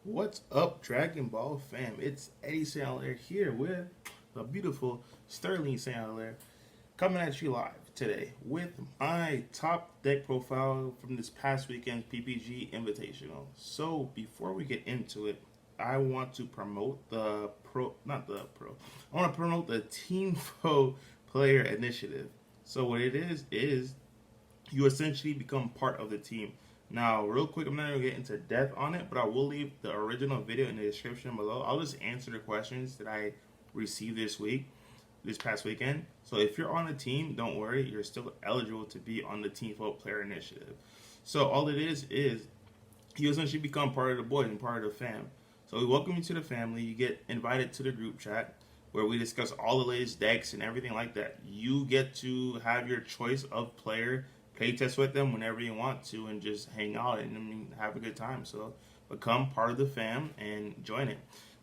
What's up, Dragon Ball fam? It's Eddie Hilaire here with the beautiful Sterling Hilaire coming at you live today with my top deck profile from this past weekend's PPG Invitational. So before we get into it, I want to promote I want to promote the Team F.O.E Player Initiative. So what it is you essentially become part of the team. Now, real quick, I'm not going to get into depth on it, but I will leave the original video in the description below. I'll just answer the questions that I received this past weekend. So if you're on the team, don't worry, you're still eligible to be on the Team Vote Player Initiative. So all it is you essentially become part of the boys and part of the fam. So we welcome you to the family. You get invited to the group chat where we discuss all the latest decks and everything like that. You get to have your choice of player, play test with them whenever you want to, and just hang out and have a good time. So become part of the fam and join it.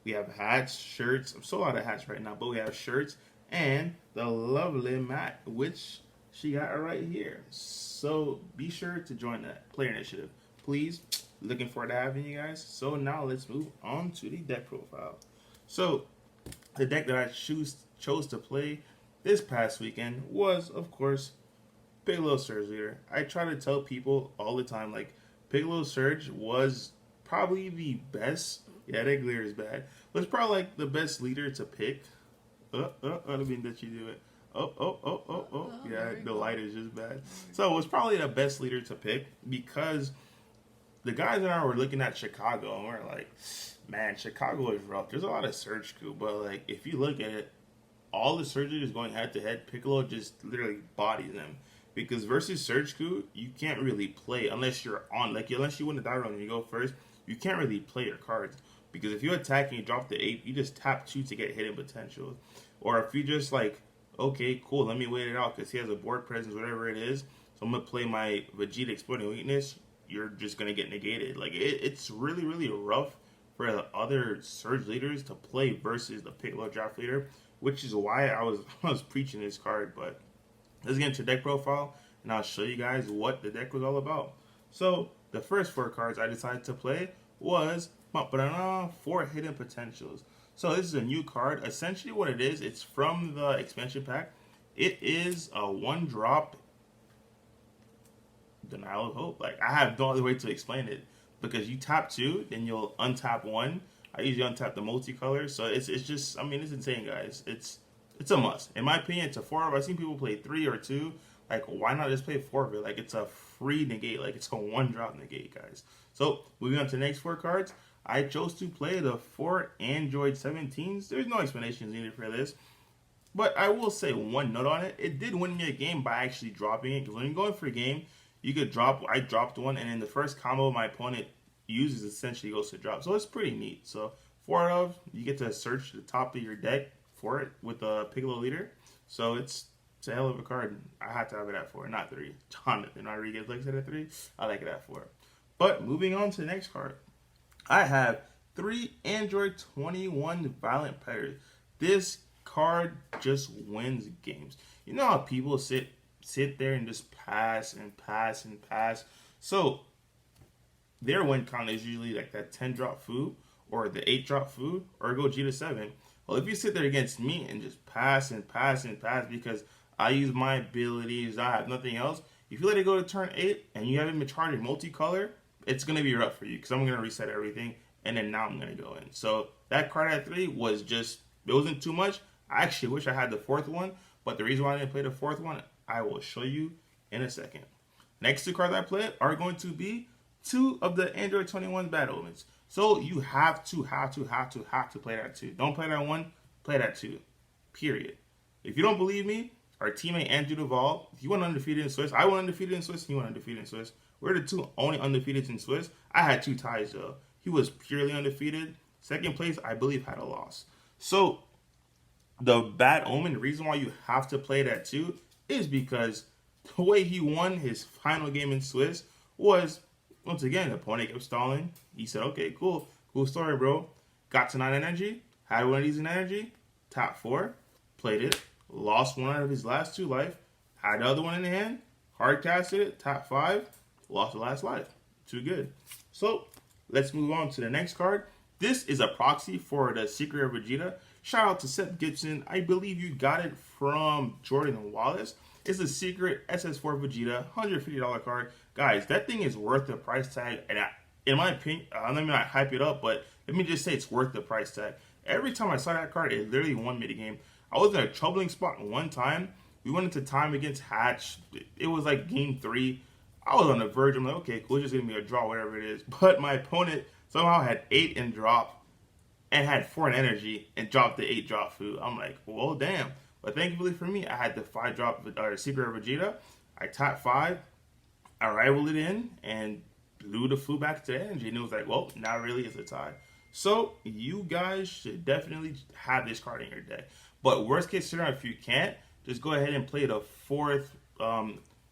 We have hats, shirts. I'm so out of hats right now, but we have shirts and the lovely mat, which she got right here. So be sure to join that player initiative, please. Looking forward to having you guys. So now let's move on to the deck profile. So the deck that I chose to play this past weekend was, of course, Piccolo Surge Leader. I try to tell people all the time, like, Piccolo Surge was probably the best. Yeah, that glare is bad. But it's probably like the best leader to pick. I don't mean that you do it. Oh. Yeah, the light is just bad. So it was probably the best leader to pick because the guys and I were looking at Chicago and we're like, man, Chicago is rough. There's a lot of Surge crew, but like if you look at it, all the Surge leaders going head to head, Piccolo just literally bodies them. Because versus Surge crew, you can't really play unless you're on, like unless you win the die roll and you go first, you can't really play your cards. Because if you attack and you drop the 8, you just tap 2 to get hidden potential. Or if you just like, okay, cool, let me wait it out because he has a board presence, whatever it is. So I'm going to play my Vegeta Exploding Weakness. You're just going to get negated. Like, it's really, really rough for the other Surge leaders to play versus the Piccolo draft leader, which is why I was preaching this card. But let's get into deck profile, and I'll show you guys what the deck was all about. So the first 4 cards I decided to play was 4 Hidden Potentials. So this is a new card. Essentially what it is, it's from the expansion pack. It is a 1-drop Denial of Hope. Like, I have no other way to explain it. Because you tap 2, then you'll untap 1. I usually untap the multicolor. So it's just, I mean, it's insane, guys. It's a must. In my opinion, it's a 4. I've seen people play 3 or 2. Like, why not just play 4 of it? Like, it's a free negate. Like, it's a 1-drop negate, guys. So, moving on to the next 4 cards. I chose to play the 4 Android 17s. There's no explanations needed for this. But I will say one note on it. It did win me a game by actually dropping it. Because when you're going for a game, you could drop. I dropped one. And then the first combo my opponent uses essentially goes to drop. So it's pretty neat. So 4 of, you get to search the top of your deck for it with the Piccolo leader. So it's a hell of a card. I have to have it at 4, not 3. Jonathan Rodriguez likes it at 3. I like it at 4. But moving on to the next card. I have 3 Android 21 Violent Predators. This card just wins games. You know how people sit there and just pass and pass and pass. So their win count is usually like that 10-drop food or the 8-drop food or go G to 7. Well, if you sit there against me and just pass and pass and pass because I use my abilities, I have nothing else. If you let it go to turn 8 and you haven't been charging multicolor, it's going to be rough for you because I'm going to reset everything and then now I'm going to go in. So that card at 3 was just, it wasn't too much. I actually wish I had the 4th one, but the reason why I didn't play the 4th one, I will show you in a second. Next 2 cards I played are going to be 2 of the Android 21 Bad Omens. So you have to play that 2. Don't play that 1, play that 2. Period. If you don't believe me, our teammate Andrew Duvall, he went undefeated in Swiss. I went undefeated in Swiss, he went undefeated in Swiss. We're the 2 only undefeated in Swiss. I had 2 ties though. He was purely undefeated. Second place, I believe, had a loss. So the Bad Omen, the reason why you have to play that 2 is because the way he won his final game in Swiss was, once again, the opponent kept stalling. He said, okay, cool story, bro. Got to 9 energy, had one of these in energy, top 4, played it, lost one out of his last 2 life, had the other one in the hand, hard casted it, top 5, lost the last life. Too good. So let's move on to the next card. This is a proxy for the Secret of Vegeta. Shout out to Seth Gibson. I believe you got it from Jordan Wallace. It's a secret SS4 Vegeta, $150 card. Guys, that thing is worth the price tag. And in my opinion, let me not hype it up, but let me just say it's worth the price tag. Every time I saw that card, it literally won me the game. I was in a troubling spot one time. We went into time against Hatch. It was like game 3. I was on the verge. I'm like, okay, cool, it's just going to be a draw, whatever it is. But my opponent somehow had 8 in drop and had 4 in energy and dropped the 8 drop food. I'm like, well, damn. But thankfully for me, I had the 5 drop Secret of Vegeta. I tapped 5. I rivaled it in and blew the food back to the energy. And it was like, well, now really it's a tie. So you guys should definitely have this card in your deck. But worst case scenario, if you can't, just go ahead and play the 4th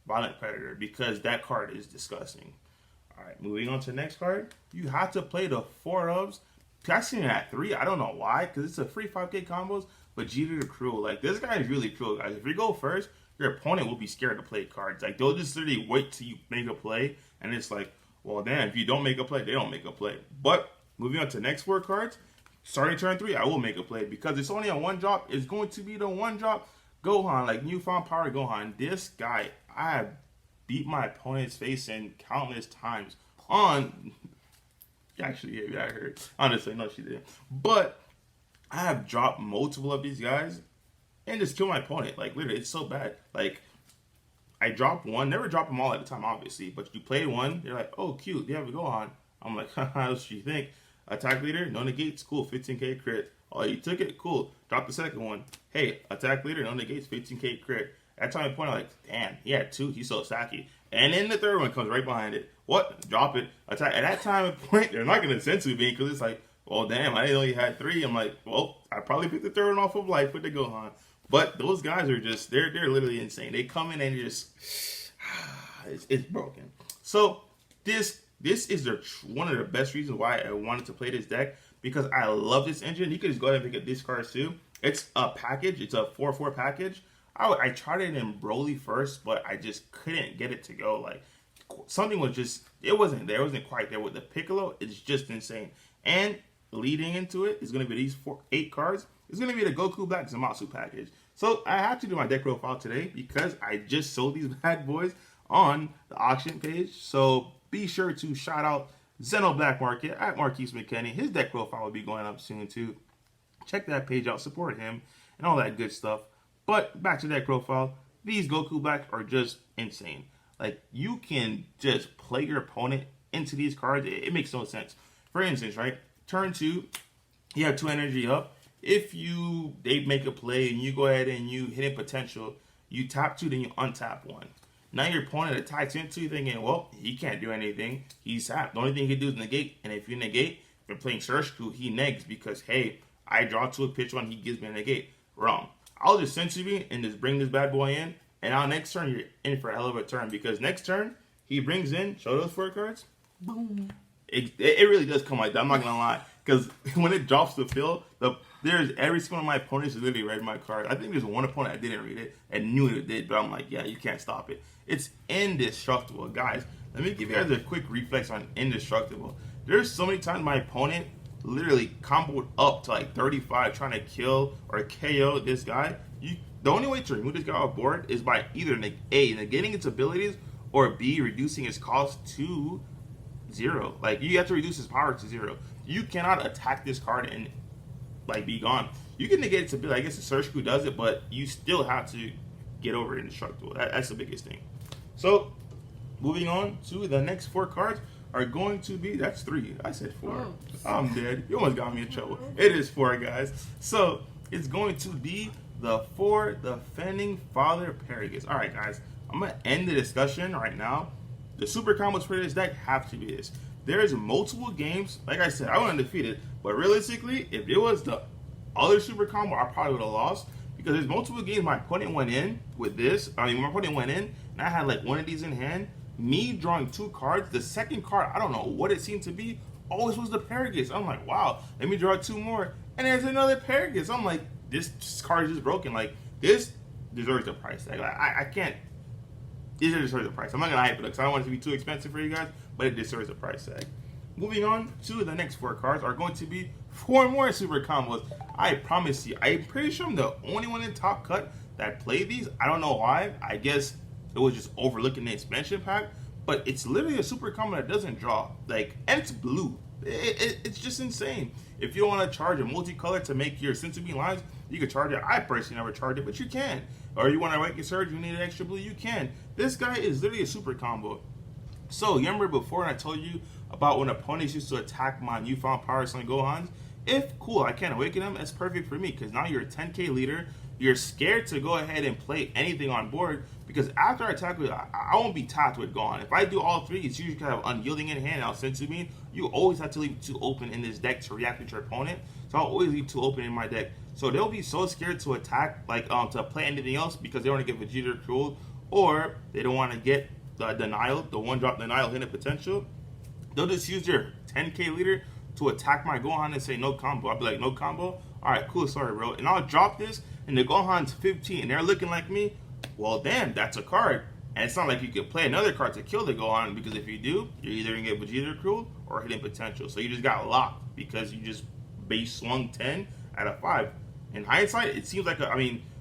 Violent Predator because that card is disgusting. Alright, moving on to the next card. You have to play the 4 ofs. I seen it at 3. I don't know why, because it's a free 5k combos, but Vegeta the cruel. Like, this guy is really cruel, guys. If you go first, your opponent will be scared to play cards. Like, they'll just literally wait till you make a play, and it's like, well, damn, if you don't make a play, they don't make a play. But moving on to the next 4 cards, starting turn 3, I will make a play because it's only a 1 drop. It's going to be the 1 drop Gohan, like Newfound Power Gohan. This guy, I have beat my opponent's face in countless times on. Actually, yeah, I heard. Honestly, no, she didn't. But I have dropped multiple of these guys and just killed my opponent. Like, literally, it's so bad. Like, I dropped one. Never drop them all at a time, obviously. But you play one, they're like, oh, cute. They have a Gohan. I'm like, haha, what you think? Attack leader, no negates, cool, 15k crit. Oh, you took it? Cool. Drop the second one. Hey, attack leader, no negates, 15k crit. At time point, I'm like, damn, he had 2, he's so sacky. And then the third one comes right behind it. What? Drop it. Attack. At that time point, they're not going to sensu me because it's like, well, damn, I didn't know you had 3. I'm like, well, I probably picked the third one off of life with the Gohan. But those guys are just, they're literally insane. They come in and just, it's broken. So this is one of the best reasons why I wanted to play this deck, because I love this engine. You could just go ahead and pick up these cards too. It's a package. It's a 4/4 package. I tried it in Broly first, but I just couldn't get it to go. Like, something was just, it wasn't there. It wasn't quite there. With the Piccolo, it's just insane. And leading into it is going to be these 8 cards. It's going to be the Goku Black Zamasu package. So I have to do my deck profile today because I just sold these bad boys on the auction page. So be sure to shout out Zeno Black Market at Marquise McKinney. His deck profile will be going up soon too. Check that page out, support him, and all that good stuff. But back to deck profile, these Goku Black are just insane. Like, you can just play your opponent into these cards. It makes no sense. For instance, right, turn 2, you have 2 energy up. If they make a play and you go ahead and you hit in potential, you tap 2, then you untap 1. Now your opponent attacks into you thinking, well, he can't do anything. He's tapped. The only thing he can do is negate. And if you negate, if you're playing Surshku, he negs because, hey, I draw 2 a pitch 1, he gives me a negate. Wrong. I'll just sensu you and just bring this bad boy in. And now next turn, you're in for a hell of a turn. Because next turn, he brings in, show those 4 cards. Boom. It really does come like that. I'm not going to lie. Because when it drops the field, there's every single one of my opponents has literally read my card. I think there's one opponent that didn't read it and knew it did. But I'm like, yeah, you can't stop it. It's indestructible. Guys, let me give you guys a quick reflex on indestructible. There's so many times my opponent literally comboed up to like 35 trying to kill or KO this guy. The only way to remove this guy off board is by either A, negating its abilities, or B, reducing his cost to 0. Like, you have to reduce his power to 0. You cannot attack this card and like be gone. You can negate its ability. I guess the Surshku does it, but you still have to get over indestructible. That's the biggest thing. So moving on to the next 4 cards are going to be, that's 3. I said 4. Oh. I'm dead. You almost got me in trouble. It is 4, guys. So it's going to be the 4 Defending Father Paragus. All right, guys. I'm going to end the discussion right now. The super combos for this deck have to be this. There's multiple games. Like I said, I went undefeated. But realistically, if it was the other super combo, I probably would have lost. Because there's multiple games my opponent went in with this. My opponent went in, and I had like one of these in hand. Me drawing 2 cards. The second card, I don't know what it seemed to be, always was the Paragus. I'm like, wow, let me draw 2 more. And there's another Paragus. I'm like, this card is just broken. Like, this deserves the price tag. Like, I can't. It deserves the price. I'm not going to hype it up because I don't want it to be too expensive for you guys, but it deserves the price tag. moving on to the next 4 cards are going to be 4 more super combos. I promise you, I'm pretty sure I'm the only one in Top Cut that played these. I don't know why. I guess it was just overlooking the expansion pack, but it's literally a super combo that doesn't draw. Like, and it's blue. It's just insane. If you don't want to charge a multicolor to make your sensu bean lines, you can charge it. I personally never charge it, but you can. Or you want to make your surge, you need an extra blue, you can. This guy is literally a super combo. So, you remember before I told you about when opponents used to attack my newfound Power Sun Gohans? If cool, I can't awaken them, that's perfect for me, because now you're a 10k leader. You're scared to go ahead and play anything on board, because after I attack with, I won't be tapped with Gohan. If I do all 3, it's usually kind of unyielding in hand. Now, sensu bean, you always have to leave 2 open in this deck to react with your opponent. So I'll always leave 2 open in my deck. So they'll be so scared to attack, like to play anything else, because they want to get Vegeta Cruel, or they don't want to get the denial, the 1-drop denial hidden potential. They'll just use their 10k leader to attack my Gohan and say no combo. I'll be like, no combo? Alright, cool, sorry bro. And I'll drop this, and the Gohan's 15, and they're looking like me. Well, damn, that's a card. And it's not like you can play another card to kill the Gohan, because if you do, you're either going to get Vegeta Cruel or hidden potential. So you just got locked, because you just base swung 10 at a 5. In hindsight, it seems like,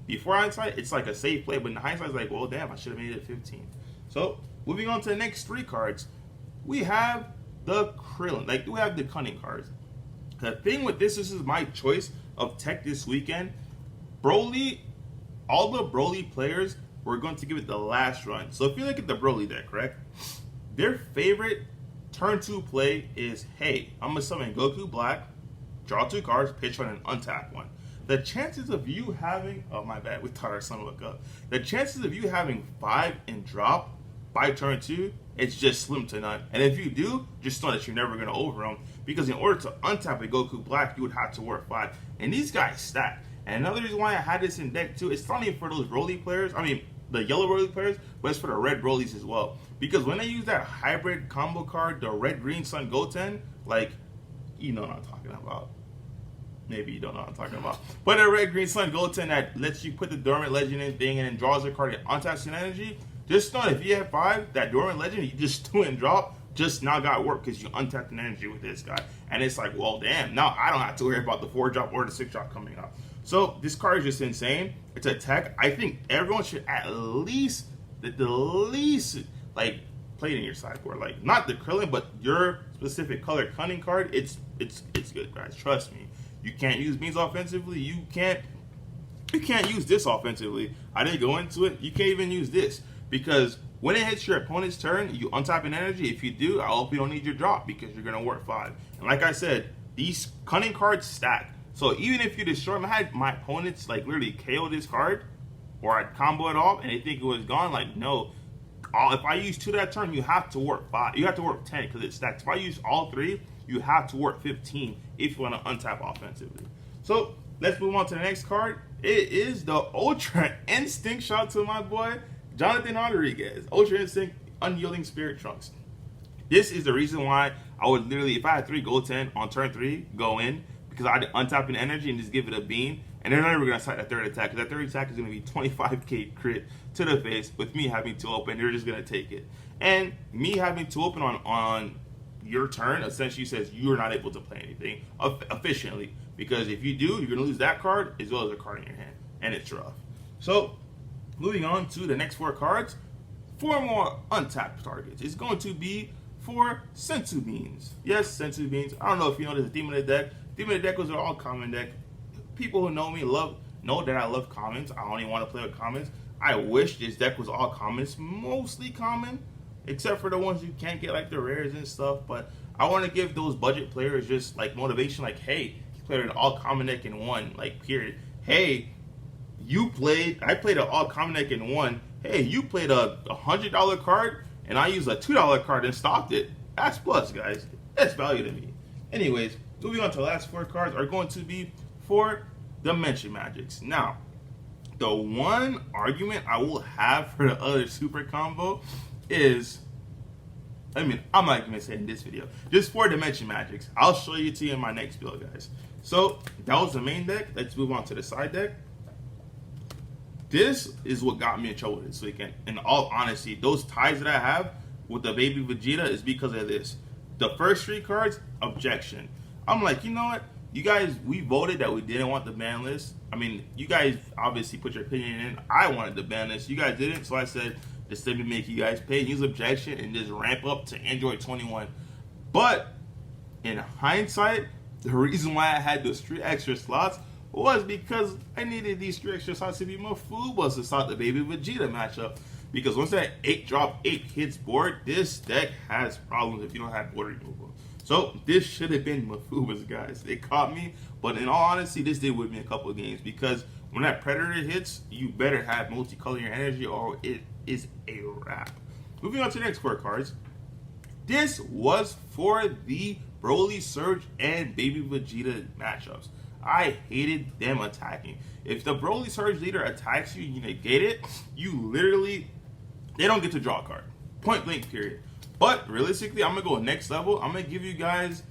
before hindsight, it's like a safe play, but in hindsight, it's like, well, damn, I should have made it 15. So, moving on to the next 3 cards, we have the Krillin. Like, we have the Cunning cards. The thing with this is my choice of tech this weekend. Broly, all the Broly players were going to give it the last run. So if you look at the Broly deck, correct? Their favorite turn 2 play is, hey, I'm going to summon Goku Black, draw 2 cards, pitch one, and untap one. The chances of you having, oh my bad, we thought our son woke up. The chances of you having 5 and drop by turn 2, it's just slim to none. And if you do, just know that you're never going to overwhelm, because in order to untap a Goku Black, you would have to work 5. And these guys stack. And another reason why I had this in deck too, it's not even for those Broly players, the yellow Broly players, but it's for the red Brolys as well. Because when they use that hybrid combo card, the Red Green Sun Goten, like, you know what I'm talking about. Maybe you don't know what I'm talking about. But a Red Green Sun Goten that lets you put the Dormant Legend in thing and then draws a card and untaps an energy, just know if you have 5, that Dormant Legend, you just 2 and drop, just now got work because you untapped an energy with this guy. And it's like, well, damn, now I don't have to worry about the 4-drop or the 6-drop coming up. So this card is just insane. It's a tech. I think everyone should at least, the least, like, play it in your sideboard. Like, not the Krillin, but your specific color Cunning card. It's good, guys. Trust me. You can't use beans offensively. You can't use this offensively. I didn't go into it. You can't even use this, because when it hits your opponent's turn, you untap an energy. If you do, I hope you don't need your drop, because you're gonna work 5. And like I said, these Cunning cards stack. So even if you destroy them, I had my opponents like literally KO this card, or I'd combo it off and they think it was gone. Like, no, if I use 2 that turn, you have to work 5. You have to work 10 because it stacks. If I use all 3, you have to work 15 if you want to untap offensively. So let's move on to the next card. It is the Ultra Instinct. Shout out to my boy Jonathan Rodriguez. Ultra Instinct Unyielding Spirit Trunks. This is the reason why I would literally, if I had 3 Goten on turn 3, go in, because I'd untap an energy and just give it a beam, and they're never going to start that 3rd attack, because that 3rd attack is going to be 25k crit to the face with me having 2 open. They're just going to take it. And me having 2 open on your turn essentially says you're not able to play anything efficiently, because if you do, you're going to lose that card as well as a card in your hand, and it's rough. So, moving on to the next 4 cards, 4 more untapped targets. It's going to be for sensu beans. Yes, sensu beans. I don't know if you know the theme of the deck. Theme of the deck was an all common deck. People who know me know that I love commons. I only want to play with commons. I wish this deck was all common. It's mostly common, except for the ones you can't get, like the rares and stuff. But I want to give those budget players just like motivation, like, hey, you played an all common deck in 1, like, period. Hey, I played an all common deck in 1. Hey, you played a $100 card and I used a $2 card and stopped it. That's plus, guys. That's value to me. Anyways, moving on to the last 4 cards are going to be for Dimension Magics. Now, the one argument I will have for the other super combo is, I'm not going to say it in this video, just for Dimension Magics. I'll show you to you in my next build, guys. So, that was the main deck. Let's move on to the side deck. This is what got me in trouble this weekend. In all honesty, those ties that I have with the baby Vegeta is because of this. The first 3 cards, objection. I'm like, you know what? You guys, we voted that we didn't want the ban list. I mean, you guys obviously put your opinion in. I wanted the ban list. You guys didn't, so I said, just let me make you guys pay, use objection, and just ramp up to Android 21. But in hindsight, the reason why I had those 3 extra slots was because I needed these 3 extra slots to be my food was to start the Baby Vegeta matchup. Because once that 8 drop 8 hits board, this deck has problems if you don't have board removal. So this should have been Mafuba's, guys. They caught me, but in all honesty, this did win me a couple of games because when that Predator hits, you better have multicolor your energy or it is a wrap. Moving on to the next 4 cards. This was for the Broly Surge and Baby Vegeta matchups. I hated them attacking. If the Broly Surge leader attacks you, you negate it, they don't get to draw a card. Point blank, period. But realistically, I'm going to go next level. I'm going to give you guys,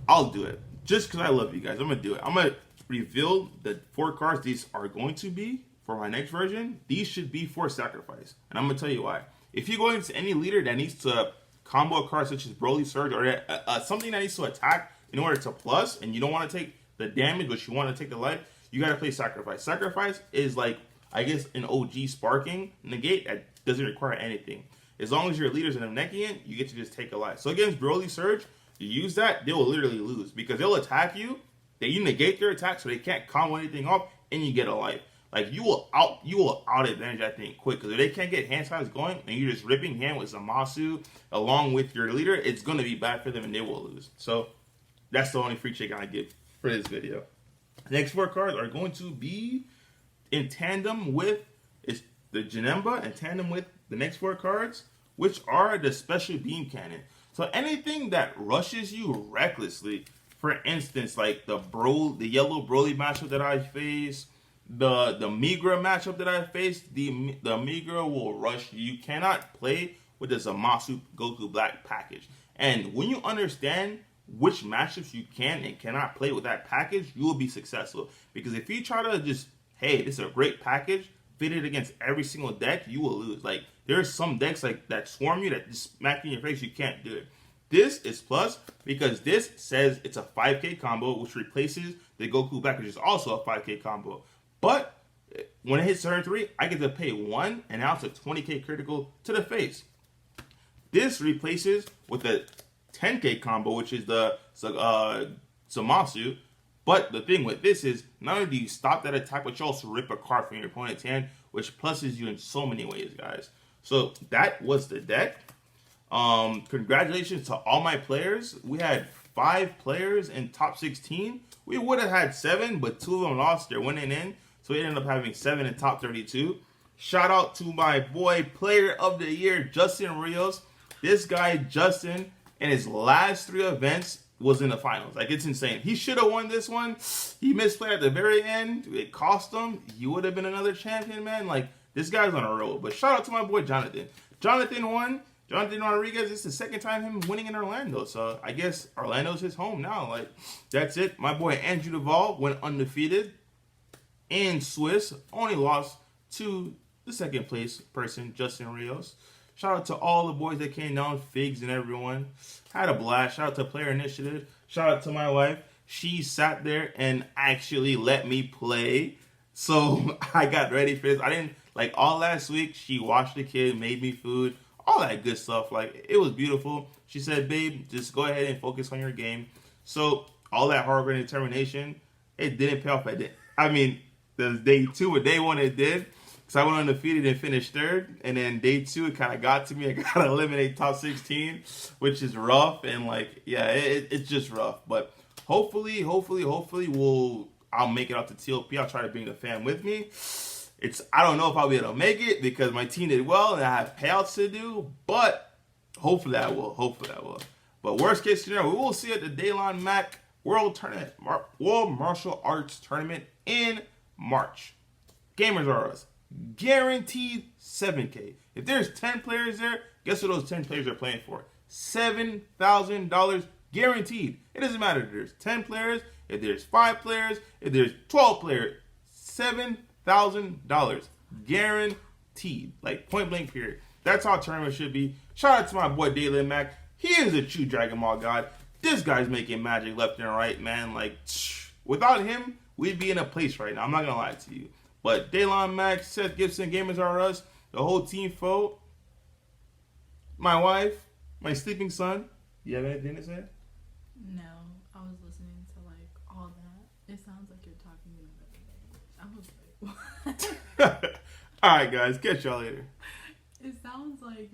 I'll do it. Just because I love you guys, I'm going to do it. I'm going to reveal the 4 cards these are going to be for my next version. These should be for sacrifice. And I'm going to tell you why. If you go into any leader that needs to combo a card such as Broly Surge or something that needs to attack in order to plus, and you don't want to take the damage, but you want to take the life, you got to play sacrifice. Sacrifice is like, I guess, an OG sparking negate that doesn't require anything. As long as your leaders end up necking it, you get to just take a life. So against Broly Surge, you use that, they will literally lose because they'll attack you, then you negate their attack so they can't combo anything off, and you get a life. Like you will out advantage that thing quick because if they can't get hand size going and you're just ripping hand with Zamasu along with your leader, it's gonna be bad for them and they will lose. So that's the only free check I give for this video. The next 4 cards are going to be in tandem with the Janemba, in tandem with the next 4 cards, which are the Special Beam Cannon. So anything that rushes you recklessly, for instance, like the yellow Broly matchup that I face, the Migra matchup that I faced, the Migra will rush you. You cannot play with the Zamasu Goku Black package. And when you understand which matchups you can and cannot play with that package, you will be successful. Because if you try to just, hey, this is a great package, fit it against every single deck, you will lose. Like, there's some decks like that swarm you that just smack you in your face, you can't do it. This is plus because this says it's a 5k combo, which replaces the Goku Black, which is also a 5k combo. But when it hits turn 3, I get to pay 1, and now it's a 20k critical to the face. This replaces with the 10k combo, which is the Zamasu. But the thing with this is, not only do you stop that attack, but you also rip a card from your opponent's hand, which pluses you in so many ways, guys. So that was the deck. Congratulations to all my players. We had 5 players in top 16. We would have had 7, but 2 of them lost their winning in. So we ended up having 7 in top 32. Shout out to my boy, Player of the Year, Justin Rios. This guy, Justin, in his last 3 events, was in the finals. Like, it's insane. He should have won this one. He misplayed at the very end. It cost him. He would have been another champion, man. Like, this guy's on a roll. But shout out to my boy Jonathan. Jonathan won. Jonathan Rodriguez, this is the 2nd time him winning in Orlando. So I guess Orlando's his home now. Like, that's it. My boy Andrew Duvall went undefeated in Swiss. Only lost to the 2nd place person, Justin Rios. Shout out to all the boys that came down, Figs and everyone. Had a blast. Shout out to Player Initiative. Shout out to my wife. She sat there and actually let me play. So I got ready for this. I didn't, like, all last week, she watched the kid, made me food, all that good stuff. Like, it was beautiful. She said, babe, just go ahead and focus on your game. So all that hard work and determination, it didn't pay off. I mean, the day 2 or day 1 it did. So I went undefeated and finished 3rd. And then day 2, it kind of got to me. I got to eliminate top 16, which is rough. And, like, yeah, it's just rough. But hopefully, I'll make it out to TLP. I'll try to bring the fam with me. I don't know if I'll be able to make it because my team did well and I have payouts to do. But hopefully I will. But worst case scenario, we will see at the Daylon Mac World Martial Arts Tournament in March. Gamers R Us. Guaranteed 7K. If there's 10 players there, guess what those 10 players are playing for? $7,000 guaranteed. It doesn't matter if there's 10 players, if there's 5 players, if there's 12 players. $7,000 guaranteed. Like, point blank period. That's how tournament should be. Shout out to my boy Daylon Mac. He is a true Dragon Ball god. This guy's making magic left and right, man. Like, without him, we'd be in a place right now. I'm not gonna lie to you. But Daylon Max, Seth Gibson, Gamers R Us, the whole team, F.O.E, my wife, my sleeping son. You have anything to say? No, I was listening to like all that. It sounds like you're talking in another language. I was like, what? All right, guys. Catch y'all later. It sounds like